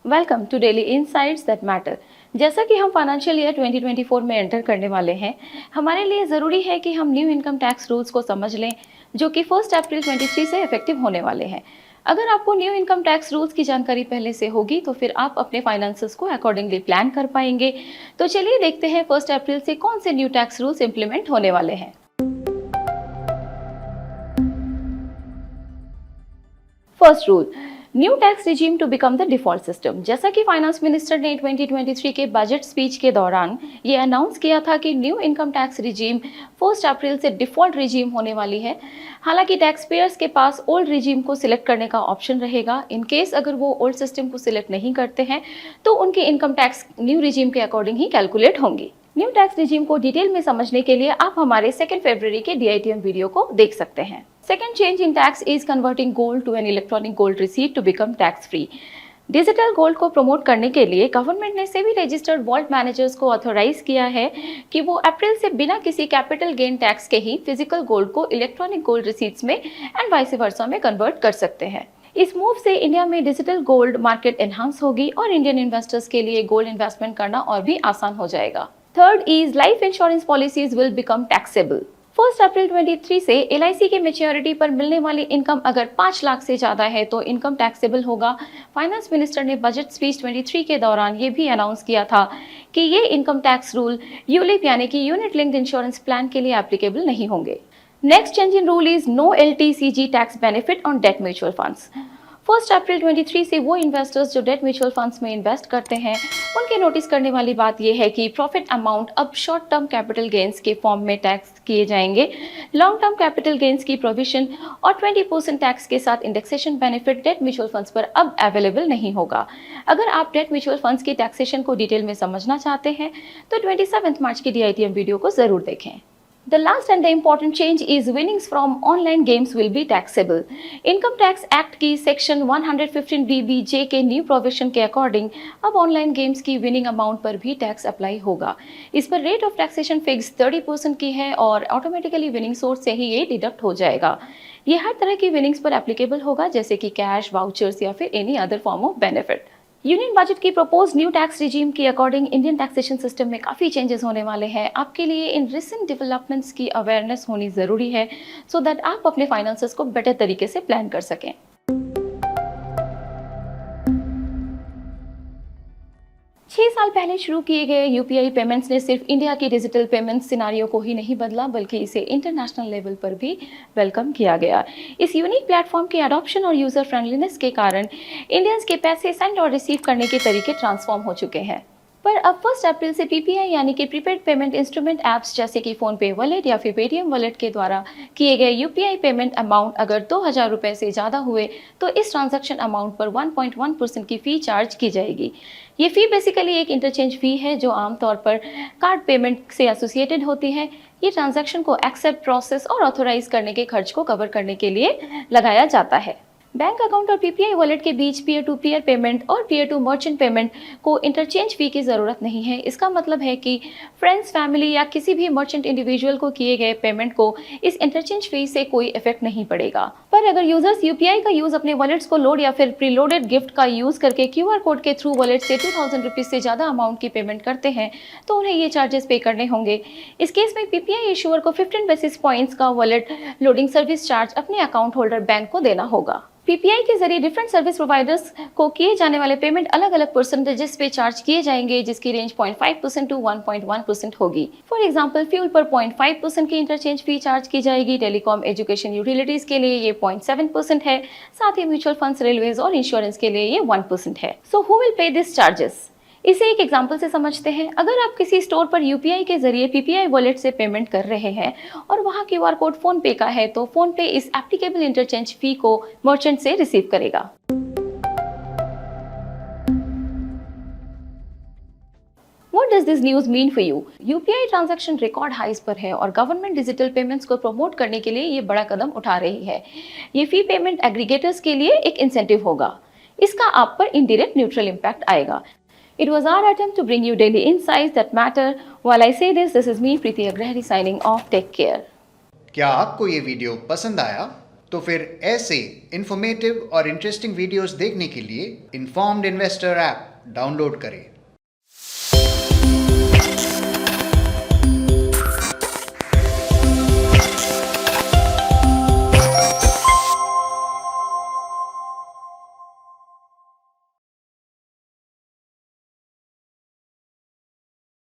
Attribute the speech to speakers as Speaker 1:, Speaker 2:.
Speaker 1: Welcome to daily insights that matter. जैसा कि हम फाइनेंशियल ईयर 2024 में एंटर करने वाले हैं, हमारे लिए ज़रूरी है कि हम न्यू इनकम टैक्स रूल्स को समझ लें, जो कि 1 अप्रैल 23 से इफेक्टिव होने वाले हैं। अगर आपको न्यू इनकम टैक्स रूल्स की जानकारी पहले से होगी, तो फिर आप अपने फाइनेंसेस को अकॉर्डिंगली प्लान कर पाएंगे। तो चलिए देखते हैं 1 अप्रैल से कौन से न्यू टैक्स रूल्स इंप्लीमेंट होने वाले हैं। First rule, new tax regime to become the default system. जैसा कि फाइनेंस मिनिस्टर ने 2023 के बजट स्पीच के दौरान ये अनाउंस किया था कि न्यू इनकम टैक्स रिजीम 1 अप्रैल से डिफॉल्ट रिजीम होने वाली है। हालांकि टैक्स पेयर्स के पास ओल्ड रिजीम को सिलेक्ट करने का ऑप्शन रहेगा। इन केस अगर वो ओल्ड सिस्टम को सिलेक्ट नहीं करते हैं, तो उनकी इनकम टैक्स न्यू रिजीम के अकॉर्डिंग ही कैलकुलेट होंगी। न्यू टैक्स रिजीम को डिटेल में समझने के लिए आप हमारे 2 फरवरी के DITM वीडियो को देख सकते हैं। Second change in tax is converting gold to an electronic gold receipt to become tax free. Digital gold को प्रमोट करने के लिए गवर्नमेंट ने सेबी रजिस्टर्ड वॉल्ट मैनेजर्स को ऑथोराइज किया है कि वो अप्रैल से बिना किसी कैपिटल गेन टैक्स के ही फिजिकल गोल्ड को इलेक्ट्रॉनिक गोल्ड रिसीट्स में एंड वाइस वर्सा में कन्वर्ट कर सकते हैं। इस मूव से इंडिया में डिजिटल गोल्ड मार्केट एनहांस होगी और इंडियन इन्वेस्टर्स के लिए गोल्ड इन्वेस्टमेंट करना और भी आसान हो जाएगा। Third is life insurance policies will become taxable. 1 April 23 से LIC के मेच्योरिटी पर मिलने वाली इनकम अगर 5 लाख से ज़्यादा है तो इनकम टैक्सेबल होगा। फाइनेंस मिनिस्टर ने बजट स्पीच 23 के दौरान ये भी अनाउंस किया था कि ये इनकम टैक्स रूल यूलिप यानी कि यूनिट लिंक्ड इंश्योरेंस प्लान के लिए एप्लीकेबल नहीं होंगे। Next change in rule is no LTCG tax benefit on debt mutual funds. 1 April 23 से वो इन्वेस्टर्स जो डेट म्यूचुअल फंड्स में इन्वेस्ट करते हैं, उनके नोटिस करने वाली बात यह है कि प्रॉफिट अमाउंट अब शॉर्ट टर्म कैपिटल गेन्स के फॉर्म में टैक्स किए जाएंगे। लॉन्ग टर्म कैपिटल गेन्स की प्रोविजन और 20% टैक्स के साथ indexation benefit date mutual funds पर अब अवेलेबल नहीं होगा। अगर आप डेट म्यूचुअल फंड्स की टैक्सेशन को डिटेल में समझना चाहते हैं, तो 27 मार्च की DITM वीडियो को जरूर देखें। The last and the important change is winnings from online games will be taxable. Income Tax Act की सेक्शन 115BBJ के न्यू प्रोविजन के अकॉर्डिंग अब ऑनलाइन गेम्स की विनिंग अमाउंट पर भी टैक्स अप्लाई होगा। इस पर रेट ऑफ टैक्सेशन फिक्स 30% की है और ऑटोमेटिकली विनिंग सोर्स से ही ये डिडक्ट हो जाएगा। ये हर तरह की विनिंग्स पर एप्लीकेबल होगा, जैसे कि कैश, वाउचर्स या फिर any other form of benefit. Union budget की प्रपोज न्यू टैक्स रिजीम के अकॉर्डिंग इंडियन टैक्सेशन सिस्टम में काफ़ी चेंजेस होने वाले हैं। आपके लिए इन रिसेंट डेवलपमेंट्स की अवेयरनेस होनी ज़रूरी है, सो दैट आप अपने फाइनेंसेस को बेटर तरीके से प्लान कर सकें। 6 साल पहले शुरू किए गए UPI पेमेंट्स ने सिर्फ इंडिया की डिजिटल पेमेंट सिनारियो को ही नहीं बदला, बल्कि इसे इंटरनेशनल लेवल पर भी वेलकम किया गया। इस यूनिक प्लेटफॉर्म के अडॉप्शन और यूजर फ्रेंडलीनेस के कारण इंडियंस के पैसे सेंड और रिसीव करने के तरीके ट्रांसफॉर्म हो चुके हैं। पर अब 1 अप्रैल से PPI यानी कि प्रीपेड पेमेंट इंस्ट्रूमेंट ऐप्स जैसे कि फोनपे वॉलेट या फिर पेटीएम वॉलेट के द्वारा किए गए UPI पेमेंट अमाउंट अगर 2000 रुपये से ज़्यादा हुए, तो इस ट्रांजैक्शन अमाउंट पर 1.1% की फ़ी चार्ज की जाएगी। ये फ़ी बेसिकली एक इंटरचेंज फ़ी है जो आमतौर पर कार्ड पेमेंट से एसोसिएटेड होती है। ये ट्रांजैक्शन को एक्सेप्ट, प्रोसेस और ऑथोराइज करने के खर्च को कवर करने के लिए लगाया जाता है। बैंक अकाउंट और PPI वॉलेट के बीच पीयर टू पीयर पेमेंट और पीयर टू मर्चेंट पेमेंट को इंटरचेंज फी की ज़रूरत नहीं है। इसका मतलब है कि फ्रेंड्स, फैमिली या किसी भी मर्चेंट इंडिविजुअल को किए गए पेमेंट को इस इंटरचेंज फी से कोई इफेक्ट नहीं पड़ेगा। पर अगर यूजर्स UPI का यूज़ अपने वॉलेट्स को लोड या फिर प्रीलोडेड गिफ्ट का यूज़ करके QR कोड के थ्रू वॉलेट से 2000 रुपीज़ से ज़्यादा अमाउंट की पेमेंट करते हैं, तो उन्हें ये चार्जेस पे करने होंगे। इस केस में PPI इशूअर को 15 बेसिस पॉइंट्स का वॉलेट लोडिंग सर्विस चार्ज अपने अकाउंट होल्डर बैंक को देना होगा। PPI के जरिए डिफरेंट सर्विस प्रोवाइडर्स को किए जाने वाले पेमेंट अलग अलग परसेंटेजेस पे चार्ज किए जाएंगे, जिसकी रेंज 0.5% टू 1.1% होगी। फॉर एग्जांपल, फ्यूल पर 0.5% की इंटरचेंज फी चार्ज की जाएगी। टेलीकॉम, एजुकेशन, यूटिलिटीज के लिए ये 0.7% है। साथ ही म्यूचुअल फंड्स, रेलवेज और इंश्योरेंस के लिए ये 1% है। So who will pay this charges? इसे एक एग्जाम्पल से समझते हैं। अगर आप किसी स्टोर पर UPI के जरिए PPI वॉलेट से पेमेंट कर रहे हैं और वहां QR कोड फोन पे का है, तो फोन पे इस एप्लीकेबल इंटरचेंज फी को मर्चेंट से रिसीव करेगा। What does this news mean for you? UPI transaction record highs पर है और गवर्नमेंट डिजिटल पेमेंट्स को प्रमोट करने के लिए ये बड़ा कदम उठा रही है। ये फी पेमेंट एग्रीगेटर्स के लिए एक इंसेंटिव होगा। इसका आप पर इनडायरेक्ट न्यूट्रल इम्पैक्ट आएगा। It was our attempt to bring you daily insights that matter. While I say this is me, Preeti Agrahari, signing off. Take care.
Speaker 2: क्या आपको ये वीडियो पसंद आया? तो फिर ऐसे इंफॉर्मेटिव और इंटरेस्टिंग वीडियोस देखने के लिए इन्फॉर्म्ड इन्वेस्टर ऐप डाउनलोड करें।